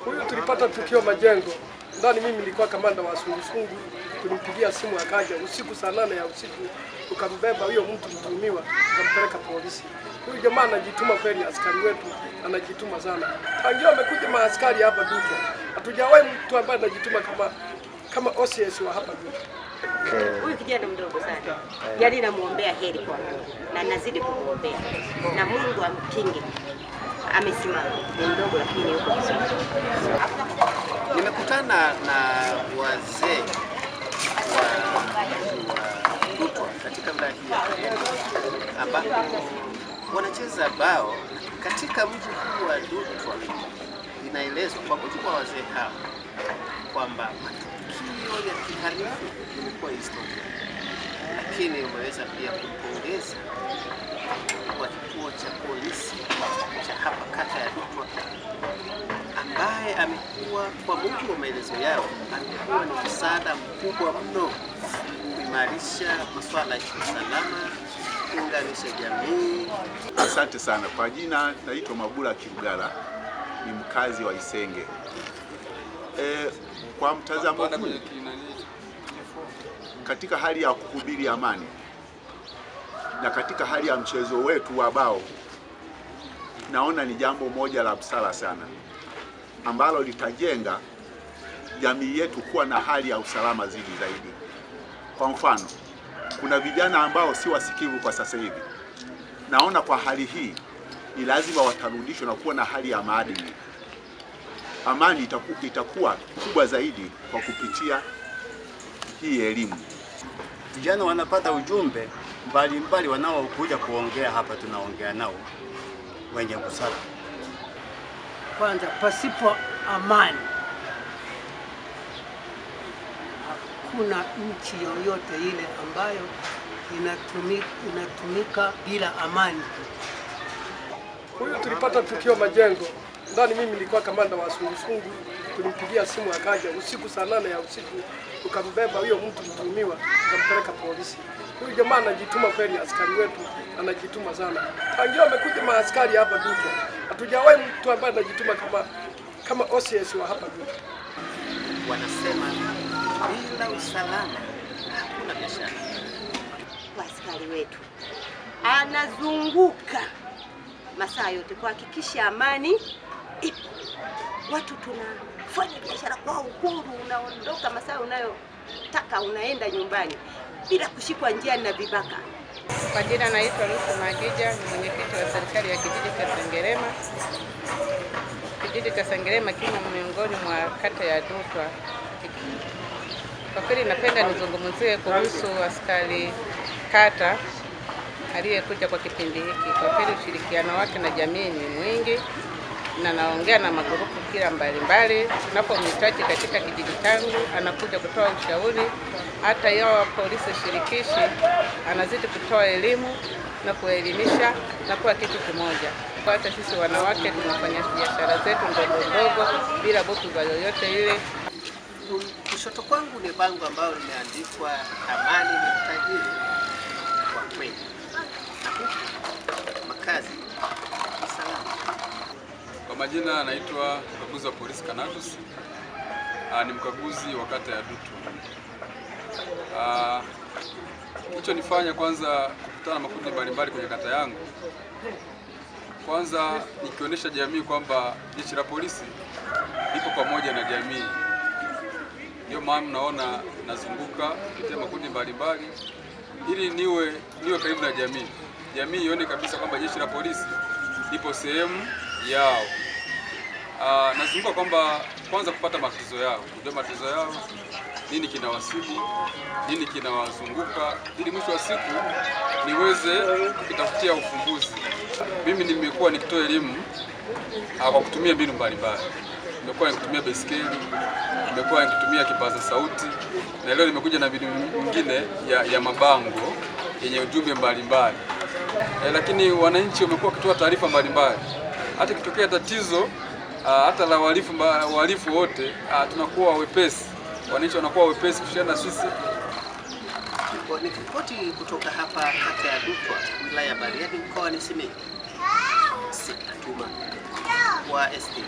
Huyu tulipata tukio Majengo. Ndani mimi nilikuwa kamanda wa sungusungu, tulimpigia simu akaja usiku saa 8 ya usiku, tukambeba huyo mtu mtuhumiwa tukampeleka polisi. Huyu jamaa anajituma kweli, askari wetu anajituma sana. Tangia amekuja maaskari hapa Duto, hatujawahi mtu ambaye anajituma kama OCS wa hapa Duto. Huyu kijana mdogo sana. Yaani namuombea heri kwa Mungu na nazidi kumuombea. Na Mungu amkinge. Amesimama. Ni mdogo lakini yuko vizuri. Nimekutana na wazee wa Duto katika wilaya hii ambapo wanacheza bao katika mji huu wa Duto. Inaelezwa kwa mujibu wa wazee hao kwamba matukio ya kihalifu yamekuwa historia, lakini umeweza pia kupongeza kwa kituo cha polisi cha hapa kata ya Duto, ambaye amekuwa kwa mujibu wa maelezo yao amekuwa ni msaada mkubwa mno kuimarisha masuala ya usalama, kuunganisha jamii. Asante sana. Kwa jina naitwa Mabula Kirugala, ni mkazi wa Isenge. Kwa mtazamo huu, katika hali ya kuhubiri amani na katika hali ya mchezo wetu wa bao, naona ni jambo moja la busara sana ambalo litajenga jamii yetu kuwa na hali ya usalama zaidi. Kwa mfano, kuna vijana ambao si wasikivu kwa sasa hivi. Naona kwa hali hii ni lazima watarudishwe na kuwa na hali ya maadili. Amani itakuwa kubwa zaidi kwa kupitia hii elimu. Vijana wanapata ujumbe mbalimbali wanaokuja kuongea hapa, tunaongea nao wenye busara. Kwanza, pasipo amani hakuna nchi yoyote ile ambayo inatumika bila amani. Huyu tulipata tukio Majengo. Ndani mimi nilikuwa kamanda wa sungusungu, tulimpigia simu akaja usiku saa 8 ya usiku, tukambeba huyo mtu mtuhumiwa tukampeleka polisi. Huyu jamaa anajituma kweli, askari wetu anajituma sana. Tangia amekuja maaskari hapa Duto, hatujawahi mtu ambaye anajituma kama OCS wa hapa Duto. Wanasema bila usalama hakuna biashara. Askari wetu anazunguka masaa yote kuhakikisha amani ipo. Watu tunafanya biashara kwa uhuru, unaondoka masaa unayotaka, unaenda nyumbani bila kushikwa njiani na vibaka. Kwa jina naitwa Lucy Magija, ni mwenyekiti wa serikali ya kijiji cha Sengerema. Kijiji cha Sengerema kimo miongoni mwa kata ya Duto. Kwa kweli napenda nizungumzie kuhusu askari kata aliyekuja kwa kipindi hiki. Kwa kweli ushirikiano wake na jamii ni mwingi, na naongea na magrupu kila mbalimbali. Tunapomhitaji katika kijiji changu anakuja kutoa ushauri. Hata yao polisi shirikishi anazidi kutoa elimu na kuelimisha na kuwa kitu kimoja. Hata sisi wanawake tunafanya biashara zetu ndogo bila butu yoyote ile. Kushoto kwangu ni bango ambalo limeandikwa amani ni utajiri. Kwa kweli makazi salama. Kwa majina anaitwa mkaguzi wa polisi Kanatus. Ni mkaguzi wa kata ya Duto. Hicho nifanya kwanza kukutana na makundi mbalimbali kwenye kata yangu. Kwanza nikionyesha jamii kwamba jeshi la polisi lipo pamoja na jamii. Ndio maana naona nazunguka kupitia makundi mbalimbali ili niwe karibu na jamii. Jamii ione kabisa kwamba jeshi la polisi lipo sehemu yao. Nazunguka kwamba kwanza kupata matatizo yao, kujua matatizo yao, nini kinawasibu, nini kinawazunguka, ili mwisho wa siku niweze kutafutia ufumbuzi. Mimi nimekuwa nikitoa elimu kwa kutumia mbinu mbalimbali. Nimekuwa nikitumia baiskeli, nimekuwa nikitumia kipaza sauti, na leo nimekuja na mbinu nyingine ya mabango yenye ujumbe mbalimbali. Lakini wananchi wamekuwa wakitoa taarifa mbalimbali. Hata kitokea tatizo hata la wahalifu wote, tunakuwa wepesi. Wananchi wanakuwa wepesi kushirikiana na sisi. Nikiripoti kutoka hapa kata ya Duto, wilaya ya Bariadi, mkoani Simiyu, Situma wa STV.